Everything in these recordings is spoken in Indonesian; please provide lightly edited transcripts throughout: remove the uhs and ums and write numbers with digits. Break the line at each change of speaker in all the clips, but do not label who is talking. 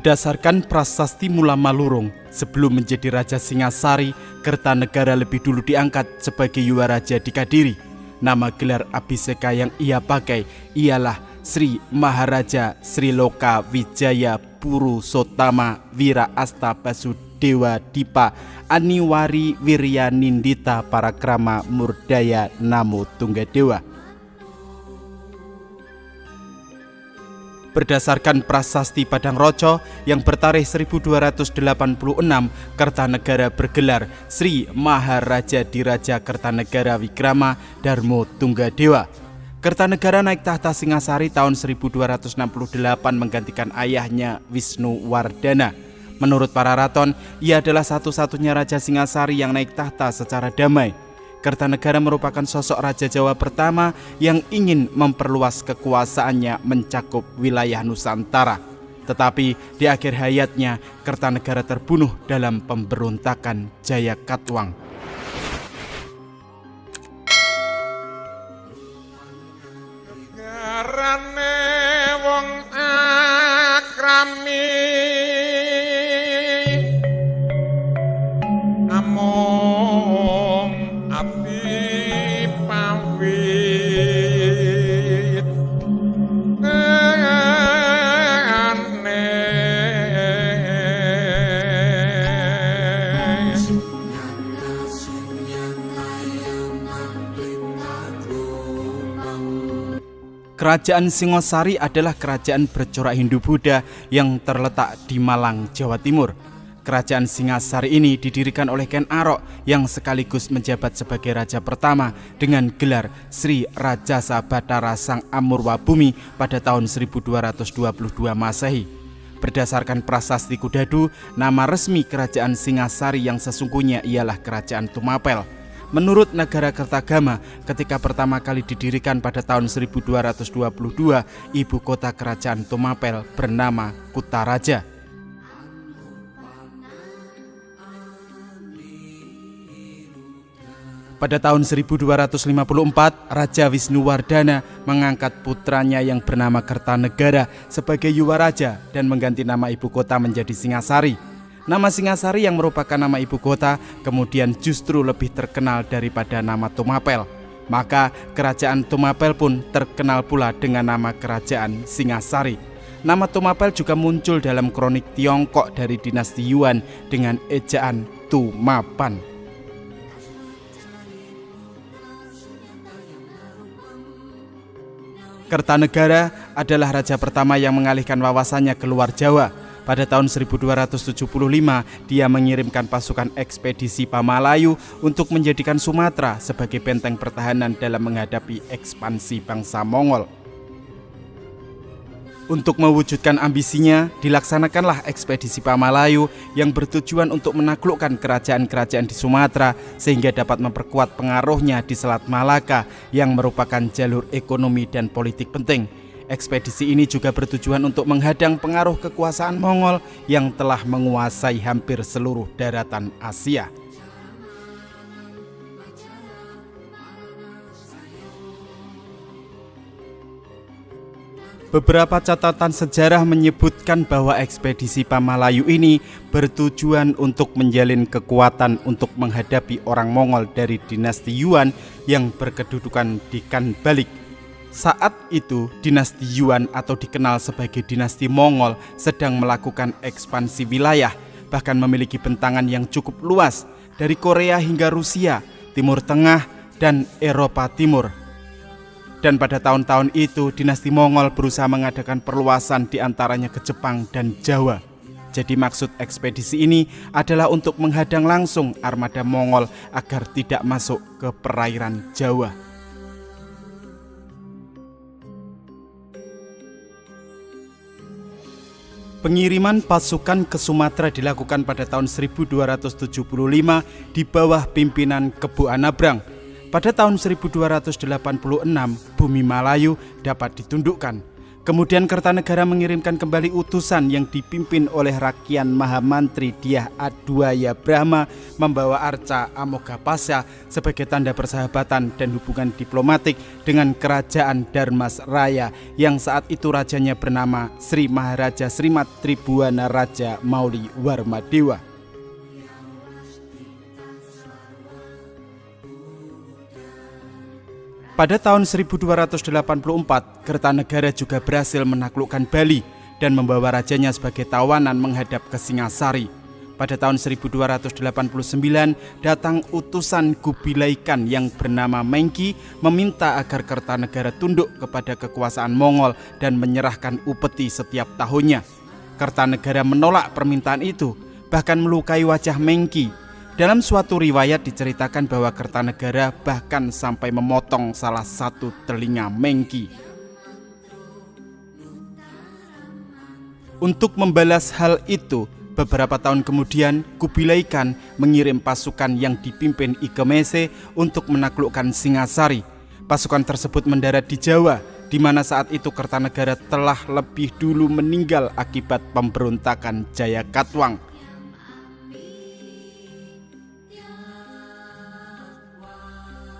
Berdasarkan prasasti Mula Malurung, sebelum menjadi Raja Singasari, Kertanegara lebih dulu diangkat sebagai Yuwaraja di Kadiri. Nama gelar abhiseka yang ia pakai ialah Sri Maharaja Sri Loka Wijaya Purusotama Wira Asta Basudewa Dipa Aniwari Wiryanindita Parakrama Murdaya Namo Tunggadewa. Berdasarkan prasasti Padang Roco yang bertarikh 1286, Kertanegara bergelar Sri Maharaja Diraja Kertanegara Wikrama Darmo Tunggadewa. Kertanegara naik tahta Singasari tahun 1268 menggantikan ayahnya Wisnu Wardana. Menurut para raton, ia adalah satu-satunya Raja Singasari yang naik tahta secara damai. Kertanegara merupakan sosok Raja Jawa pertama yang ingin memperluas kekuasaannya mencakup wilayah Nusantara. Tetapi di akhir hayatnya, Kertanegara terbunuh dalam pemberontakan Jayakatwang.
Garane wong akrami among api pawit
Kerajaan Singosari adalah kerajaan bercorak Hindu-Buddha yang terletak di Malang, Jawa Timur. Kerajaan Singasari ini didirikan oleh Ken Arok yang sekaligus menjabat sebagai raja pertama dengan gelar Sri Rajasa Batara Sang Amurwa Bumi pada tahun 1222 Masehi. Berdasarkan prasasti Kudadu, nama resmi kerajaan Singasari yang sesungguhnya ialah Kerajaan Tumapel. Menurut Nagara Kertagama, ketika pertama kali didirikan pada tahun 1222, ibu kota kerajaan Tumapel bernama Kutaraja. Pada tahun 1254, Raja Wisnuwardana mengangkat putranya yang bernama Kertanegara sebagai Yuwaraja dan mengganti nama ibu kota menjadi Singasari. Nama Singasari yang merupakan nama ibu kota kemudian justru lebih terkenal daripada nama Tumapel. Maka kerajaan Tumapel pun terkenal pula dengan nama kerajaan Singasari. Nama Tumapel juga muncul dalam kronik Tiongkok dari dinasti Yuan dengan ejaan Tumapan. Kertanegara adalah raja pertama yang mengalihkan wawasannya keluar Jawa. Pada tahun 1275, dia mengirimkan pasukan ekspedisi Pamalayu untuk menjadikan Sumatera sebagai benteng pertahanan dalam menghadapi ekspansi bangsa Mongol. Untuk mewujudkan ambisinya, dilaksanakanlah ekspedisi Pamalayu yang bertujuan untuk menaklukkan kerajaan-kerajaan di Sumatera sehingga dapat memperkuat pengaruhnya di Selat Malaka yang merupakan jalur ekonomi dan politik penting. Ekspedisi ini juga bertujuan untuk menghadang pengaruh kekuasaan Mongol yang telah menguasai hampir seluruh daratan Asia. Beberapa catatan sejarah menyebutkan bahwa ekspedisi Pamalayu ini bertujuan untuk menjalin kekuatan untuk menghadapi orang Mongol dari dinasti Yuan yang berkedudukan di Kanbalik. Saat itu, dinasti Yuan atau dikenal sebagai dinasti Mongol sedang melakukan ekspansi wilayah, bahkan memiliki bentangan yang cukup luas dari Korea hingga Rusia, Timur Tengah, dan Eropa Timur. Dan pada tahun-tahun itu, dinasti Mongol berusaha mengadakan perluasan di antaranya ke Jepang dan Jawa. Jadi maksud ekspedisi ini adalah untuk menghadang langsung armada Mongol agar tidak masuk ke perairan Jawa. Pengiriman pasukan ke Sumatera dilakukan pada tahun 1275 di bawah pimpinan Kebu Anabrang. Pada tahun 1286, Bumi Malayu dapat ditundukkan. Kemudian Kertanegara mengirimkan kembali utusan yang dipimpin oleh Rakyan Mahamantri Dyah Adwaya Brahma membawa arca Amogapasya sebagai tanda persahabatan dan hubungan diplomatik dengan kerajaan Dharmas Raya yang saat itu rajanya bernama Sri Maharaja Srimat Tribhuwana Raja Mauli Warmadewa. Pada tahun 1284, Kertanegara juga berhasil menaklukkan Bali dan membawa rajanya sebagai tawanan menghadap ke Singasari. Pada tahun 1289, datang utusan Kubilai Khan yang bernama Mengki meminta agar Kertanegara tunduk kepada kekuasaan Mongol dan menyerahkan upeti setiap tahunnya. Kertanegara menolak permintaan itu, bahkan melukai wajah Mengki. Dalam suatu riwayat diceritakan bahwa Kertanegara bahkan sampai memotong salah satu telinga Mengki. Untuk membalas hal itu, beberapa tahun kemudian Kubilai Khan mengirim pasukan yang dipimpin Ikemese untuk menaklukkan Singasari. Pasukan tersebut mendarat di Jawa, di mana saat itu Kertanegara telah lebih dulu meninggal akibat pemberontakan Jayakatwang.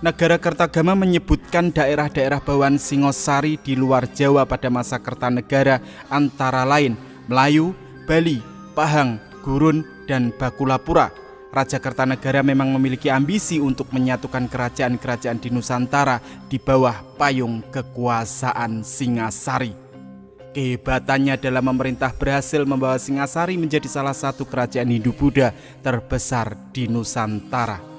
Negara Kertagama menyebutkan daerah-daerah bawaan Singosari di luar Jawa pada masa Kertanegara antara lain Melayu, Bali, Pahang, Gurun, dan Bakulapura. Raja Kertanegara memang memiliki ambisi untuk menyatukan kerajaan-kerajaan di Nusantara di bawah payung kekuasaan Singasari. Kehebatannya dalam memerintah berhasil membawa Singasari menjadi salah satu kerajaan Hindu-Buddha terbesar di Nusantara.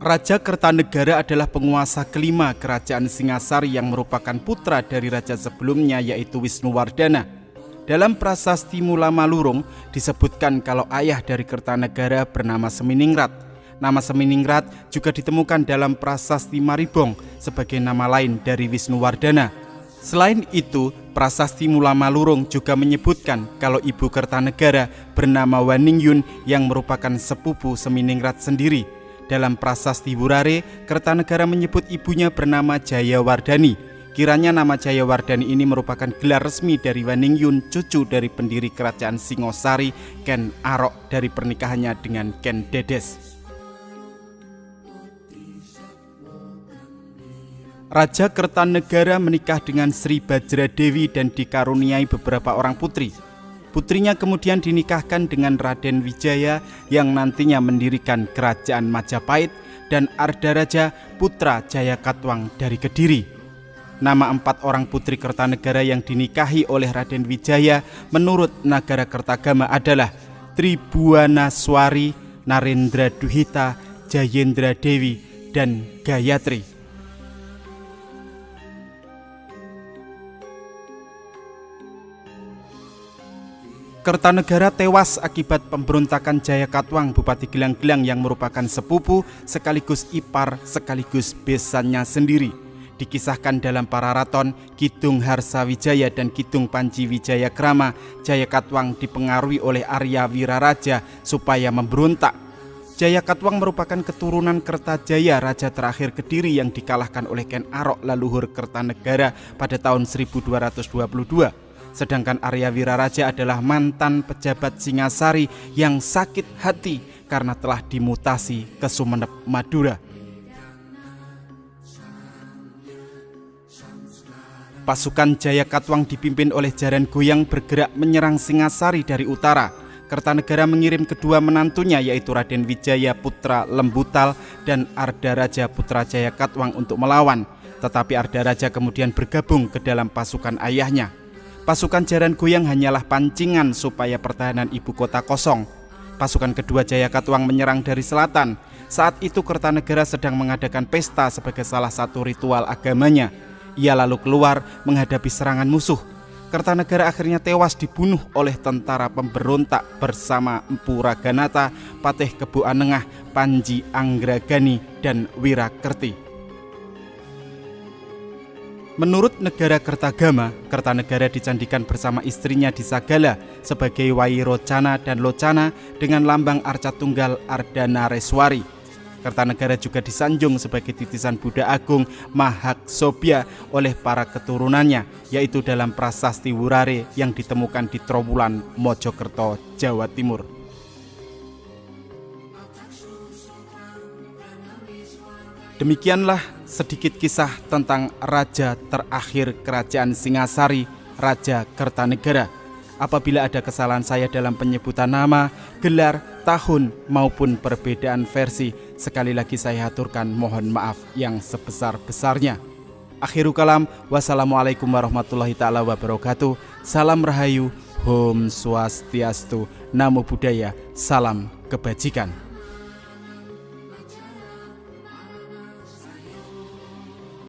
Raja Kertanegara adalah penguasa kelima kerajaan Singasari yang merupakan putra dari raja sebelumnya yaitu Wisnuwardana. Dalam prasasti Mula Malurung disebutkan kalau ayah dari Kertanegara bernama Seminingrat. Nama Seminingrat juga ditemukan dalam prasasti Maribong sebagai nama lain dari Wisnuwardana. Selain itu, prasasti Mula Malurung juga menyebutkan kalau ibu Kertanegara bernama Waningyun yang merupakan sepupu Seminingrat sendiri. Dalam prasasti Wurare, Kertanegara menyebut ibunya bernama Jayawardani. Kiranya nama Jayawardani ini merupakan gelar resmi dari Waningyun, cucu dari pendiri kerajaan Singosari, Ken Arok, dari pernikahannya dengan Ken Dedes. Raja Kertanegara menikah dengan Sri Bajradewi dan dikaruniai beberapa orang putri. Putrinya kemudian dinikahkan dengan Raden Wijaya yang nantinya mendirikan kerajaan Majapahit dan Ardaraja putra Jayakatwang dari Kediri. Nama 4 orang putri Kertanegara yang dinikahi oleh Raden Wijaya menurut Nagara Kertagama adalah Tribhuwanaswari, Narendra Duhita, Jayendra Dewi, dan Gayatri. Kertanegara tewas akibat pemberontakan Jayakatwang Bupati Gilang-Gilang yang merupakan sepupu sekaligus ipar sekaligus besannya sendiri. Dikisahkan dalam Pararaton, Kidung Harsawijaya dan Kidung Panji Wijayakrama, Jayakatwang dipengaruhi oleh Arya Wiraraja supaya memberontak. Jayakatwang merupakan keturunan Kertajaya, raja terakhir Kediri yang dikalahkan oleh Ken Arok leluhur Kertanegara pada tahun 1222. Sedangkan Arya Wiraraja adalah mantan pejabat Singasari yang sakit hati karena telah dimutasi ke Sumenep, Madura. Pasukan Jayakatwang dipimpin oleh Jaran Goyang bergerak menyerang Singasari dari utara. Kertanegara mengirim kedua menantunya yaitu Raden Wijaya putra Lembutal dan Ardaraja putra Jayakatwang untuk melawan. Tetapi Ardaraja kemudian bergabung ke dalam pasukan ayahnya. Pasukan Jaran Goyang hanyalah pancingan supaya pertahanan ibu kota kosong. Pasukan kedua Jayakatwang menyerang dari selatan. Saat itu Kertanegara sedang mengadakan pesta sebagai salah satu ritual agamanya. Ia lalu keluar menghadapi serangan musuh. Kertanegara akhirnya tewas dibunuh oleh tentara pemberontak bersama Empu Raganata, Patih Kebo Anengah, Panji Anggragani, dan Wirakerti. Menurut Negara Kertagama, Kertanegara dicandikan bersama istrinya di Sagala sebagai Wairocana dan Locana dengan lambang arca tunggal Ardanareswari. Kertanegara juga disanjung sebagai titisan Buddha Agung Mahaksobya oleh para keturunannya, yaitu dalam prasasti Wurare yang ditemukan di Trowulan, Mojokerto, Jawa Timur. Demikianlah sedikit kisah tentang raja terakhir Kerajaan Singasari, Raja Kertanegara. Apabila ada kesalahan saya dalam penyebutan nama, gelar, tahun maupun perbedaan versi, sekali lagi saya haturkan mohon maaf yang sebesar-besarnya. Akhirul kalam, wassalamualaikum warahmatullahi ta'ala wabarakatuh. Salam Rahayu, Om Swastiastu, Namo Buddhaya, salam kebajikan.